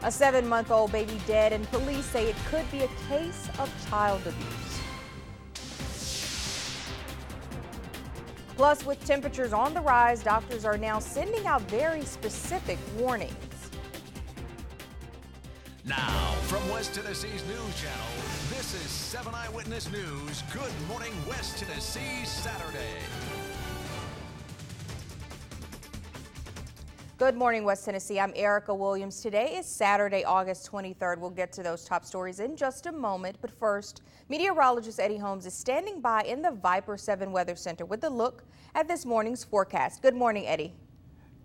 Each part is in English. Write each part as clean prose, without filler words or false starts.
A 7-month-old baby dead, and police say it could be a case of child abuse. Plus, with temperatures on the rise, doctors are now sending out very specific warnings. Now, from West Tennessee's News Channel, this is 7 Eyewitness News. Good morning, West Tennessee, Saturday. Good morning, West Tennessee. I'm Erica Williams. Today is Saturday, August 23rd. We'll get to those top stories in just a moment. But first, meteorologist Eddie Holmes is standing by in the Viper 7 Weather Center with a look at this morning's forecast. Good morning, Eddie.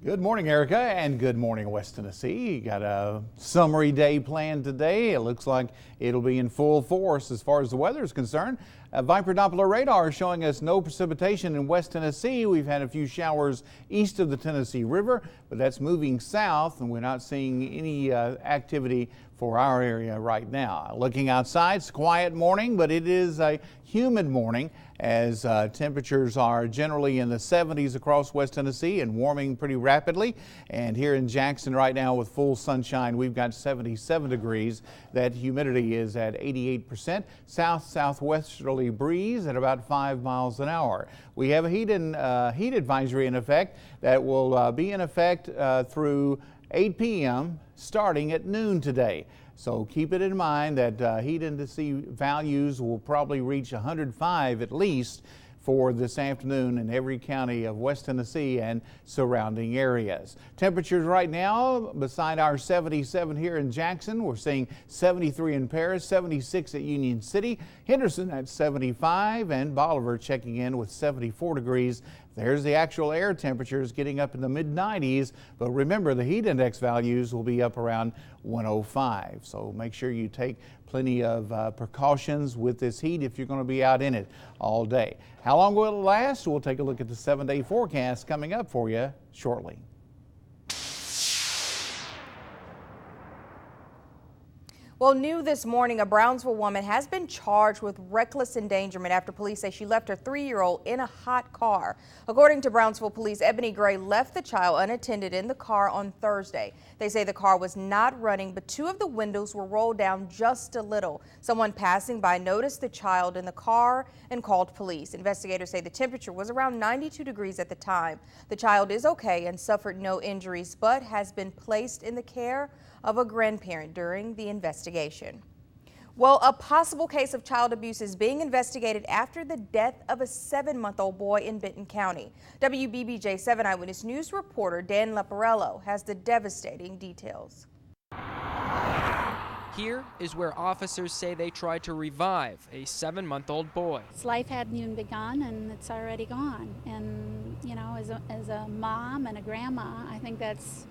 Good morning, Erica, and good morning, West Tennessee. You got a summery day planned today. It looks like it'll be in full force as far as the weather is concerned. Viper Doppler radar is showing us no precipitation in West Tennessee. We've had a few showers east of the Tennessee River, but that's moving south, and we're not seeing any activity for our area right now. Looking outside, it's a quiet morning, but it is a humid morning as temperatures are generally in the 70s across West Tennessee and warming pretty rapidly. And here in Jackson right now with full sunshine, we've got 77 degrees. That humidity is at 88%. South-southwesterly breeze at about 5 miles an hour. We have a heat advisory in effect that will be in effect through 8 p.m. starting at noon today. So keep it in mind that heat index values will probably reach 105 at least for this afternoon in every county of West Tennessee and surrounding areas. Temperatures right now beside our 77 here in Jackson. We're seeing 73 in Paris, 76 at Union City, Henderson at 75, and Bolivar checking in with 74 degrees. There's the actual air temperatures getting up in the mid-90s, but remember the heat index values will be up around 105. So make sure you take plenty of precautions with this heat if you're going to be out in it all day. How long will it last? We'll take a look at the 7-day forecast coming up for you shortly. Well, new this morning, a Brownsville woman has been charged with reckless endangerment after police say she left her 3-year-old in a hot car. According to Brownsville police, Ebony Gray left the child unattended in the car on Thursday. They say the car was not running, but 2 of the windows were rolled down just a little. Someone passing by noticed the child in the car and called police. Investigators say the temperature was around 92 degrees at the time. The child is okay and suffered no injuries, but has been placed in the care of a grandparent during the investigation. Well, a possible case of child abuse is being investigated after the death of a 7-month-old boy in Benton County. WBBJ 7 Eyewitness News reporter Dan Leporello has the devastating details. Here is where officers say they tried to revive a 7-month-old boy. His life hadn't even begun and it's already gone. And, you know, as a mom and a grandma, I think that's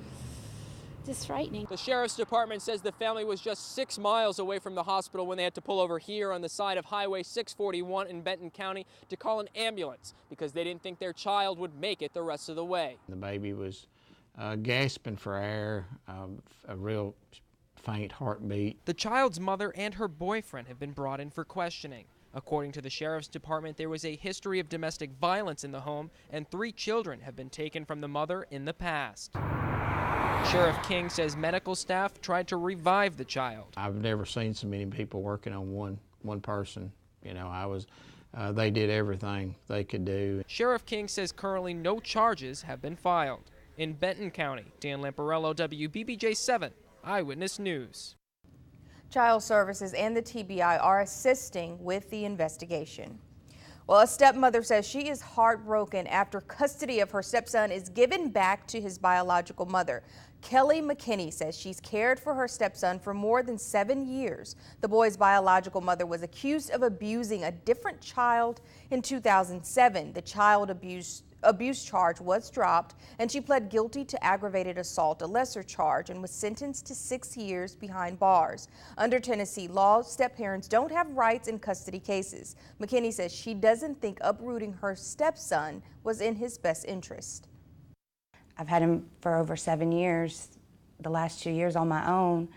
just frightening. The Sheriff's Department says the family was just 6 miles away from the hospital when they had to pull over here on the side of Highway 641 in Benton County to call an ambulance because they didn't think their child would make it the rest of the way. The baby was gasping for air, a real faint heartbeat. The child's mother and her boyfriend have been brought in for questioning. According to the Sheriff's Department, there was a history of domestic violence in the home and 3 children have been taken from the mother in the past. Sheriff King says medical staff tried to revive the child. I've never seen so many people working on one person. You know, they did everything they could do. Sheriff King says currently no charges have been filed. In Benton County, Dan Lamparello, WBBJ 7 Eyewitness News. Child Services and the TBI are assisting with the investigation. Well, a stepmother says she is heartbroken after custody of her stepson is given back to his biological mother. Kelly McKinney says she's cared for her stepson for more than 7 years. The boy's biological mother was accused of abusing a different child in 2007. The child abuse charge was dropped and she pled guilty to aggravated assault, a lesser charge, and was sentenced to 6 years behind bars. Under Tennessee law, step-parents don't have rights in custody cases. McKinney says she doesn't think uprooting her stepson was in his best interest. I've had him for over 7 years, the last 2 years on my own,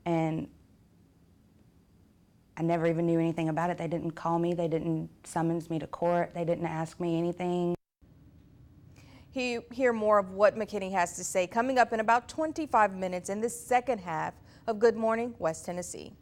and I never even knew anything about it. They didn't call me, they didn't summons me to court, they didn't ask me anything. Hear more of what McKinney has to say coming up in about 25 minutes in the second half of Good Morning West Tennessee.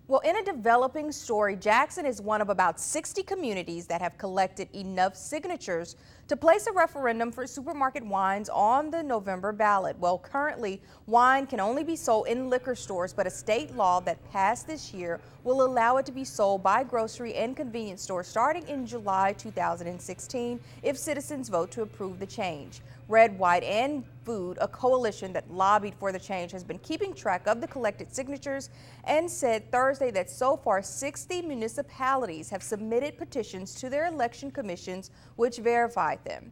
Well, in a developing story, Jackson is one of about 60 communities that have collected enough signatures to place a referendum for supermarket wines on the November ballot. Well, currently, wine can only be sold in liquor stores, but a state law that passed this year will allow it to be sold by grocery and convenience stores starting in July 2016 if citizens vote to approve the change. Red, White, and Food, a coalition that lobbied for the change, has been keeping track of the collected signatures and said Thursday that so far 60 municipalities have submitted petitions to their election commissions which verified them.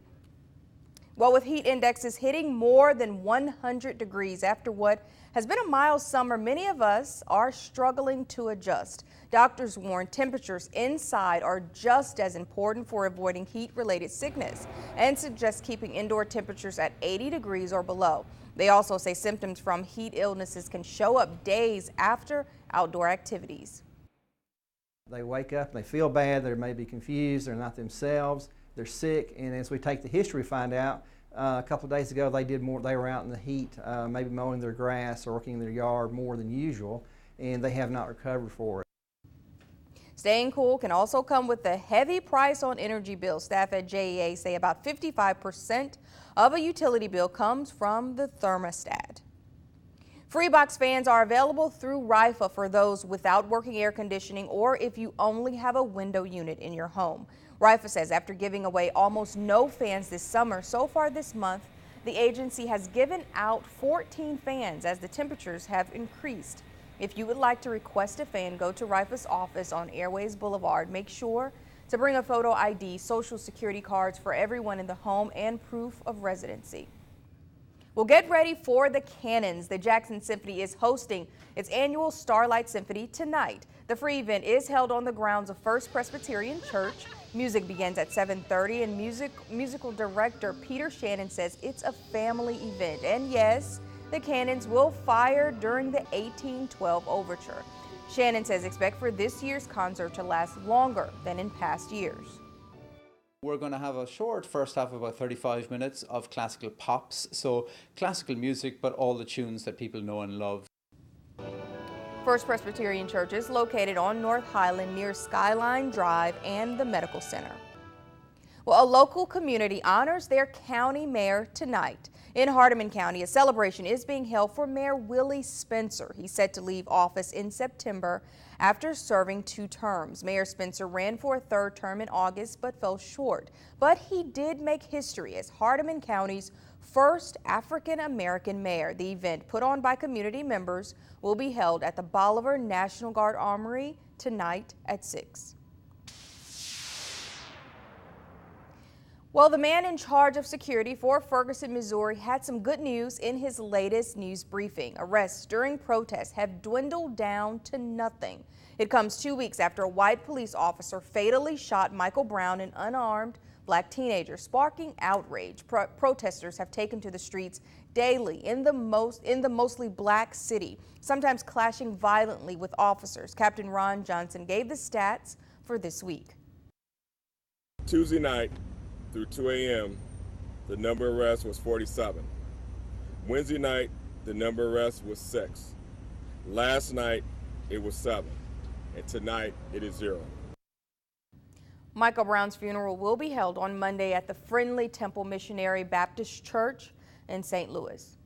Well, with heat indexes hitting more than 100 degrees after what has been a mild summer, many of us are struggling to adjust. Doctors warn temperatures inside are just as important for avoiding heat-related sickness and suggest keeping indoor temperatures at 80 degrees or below. They also say symptoms from heat illnesses can show up days after outdoor activities. They wake up and they feel bad, they may be confused, they're not themselves, they're sick, and as we take the history, we find out a couple of days ago they were out in the heat, maybe mowing their grass or working in their yard more than usual, and they have not recovered for it. Staying cool can also come with a heavy price on energy bills. Staff at JEA say about 55% of a utility bill comes from the thermostat. Freebox fans are available through RIFA for those without working air conditioning or if you only have a window unit in your home. RIFA says after giving away almost no fans this summer, so far this month, the agency has given out 14 fans as the temperatures have increased. If you would like to request a fan, go to RIFA's office on Airways Boulevard. Make sure to bring a photo ID, social security cards for everyone in the home, and proof of residency. Well, get ready for the Cannons. The Jackson Symphony is hosting its annual Starlight Symphony tonight. The free event is held on the grounds of First Presbyterian Church. Music begins at 7:30, and musical director Peter Shannon says it's a family event. And yes, the cannons will fire during the 1812 overture. Shannon says expect for this year's concert to last longer than in past years. We're going to have a short first half of about 35 minutes of classical pops, so classical music, but all the tunes that people know and love. First Presbyterian Church is located on North Highland near Skyline Drive and the Medical Center. Well, a local community honors their county mayor tonight. In Hardeman County, a celebration is being held for Mayor Willie Spencer. He's set to leave office in September after serving 2 terms. Mayor Spencer ran for a 3rd term in August but fell short. But he did make history as Hardeman County's first African-American mayor. The event, put on by community members, will be held at the Bolivar National Guard Armory tonight at 6. Well, the man in charge of security for Ferguson, Missouri had some good news in his latest news briefing. Arrests during protests have dwindled down to nothing. It comes 2 weeks after a white police officer fatally shot Michael Brown, an unarmed black teenager, sparking outrage. Protesters have taken to the streets daily in the mostly black city, sometimes clashing violently with officers. Captain Ron Johnson gave the stats for this week. Tuesday night through 2 a.m., the number of arrests was 47. Wednesday night, the number of arrests was 6. Last night, it was 7. And tonight, it is 0. Michael Brown's funeral will be held on Monday at the Friendly Temple Missionary Baptist Church in St. Louis.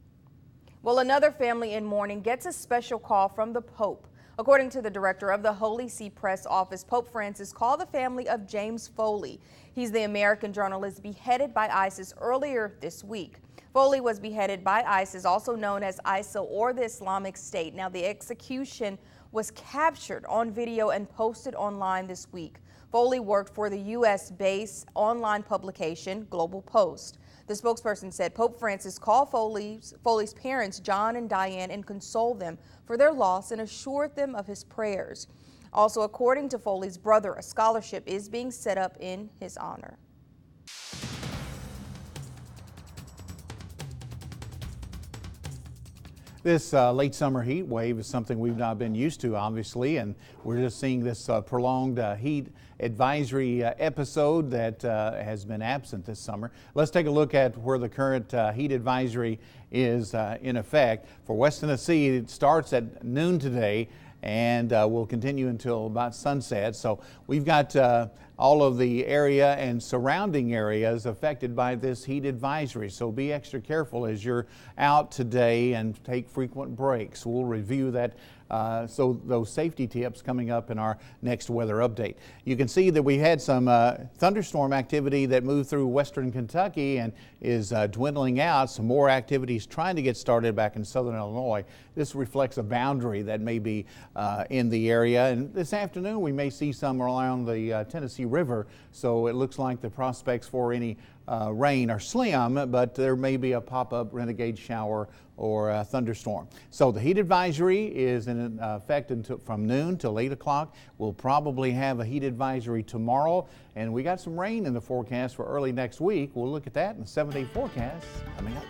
Well, another family in mourning gets a special call from the Pope. According to the director of the Holy See Press Office, Pope Francis called the family of James Foley. He's the American journalist beheaded by ISIS earlier this week. Foley was beheaded by ISIS, also known as ISIL or the Islamic State. Now, the execution was captured on video and posted online this week. Foley worked for the U.S.-based online publication Global Post. The spokesperson said Pope Francis called Foley's parents, John and Diane, and consoled them for their loss and assured them of his prayers. Also, according to Foley's brother, a scholarship is being set up in his honor. This late summer heat wave is something we've not been used to, obviously, and we're just seeing this prolonged heat advisory episode that has been absent this summer. Let's take a look at where the current heat advisory is in effect. For West Tennessee, it starts at noon today and will continue until about sunset. So we've got all of the area and surrounding areas affected by this heat advisory. So be extra careful as you're out today and take frequent breaks. We'll review that. So those safety tips coming up in our next weather update. You can see that we had some thunderstorm activity that moved through western Kentucky and is dwindling out. Some more activities trying to get started back in southern Illinois. This reflects a boundary that may be in the area. And this afternoon we may see some around the Tennessee River. So it looks like the prospects for any rain are slim, but there may be a pop-up renegade shower or a thunderstorm. So the heat advisory is in effect from noon till 8 o'clock. We'll probably have a heat advisory tomorrow, and we got some rain in the forecast for early next week. We'll look at that in the 7-day forecast coming up.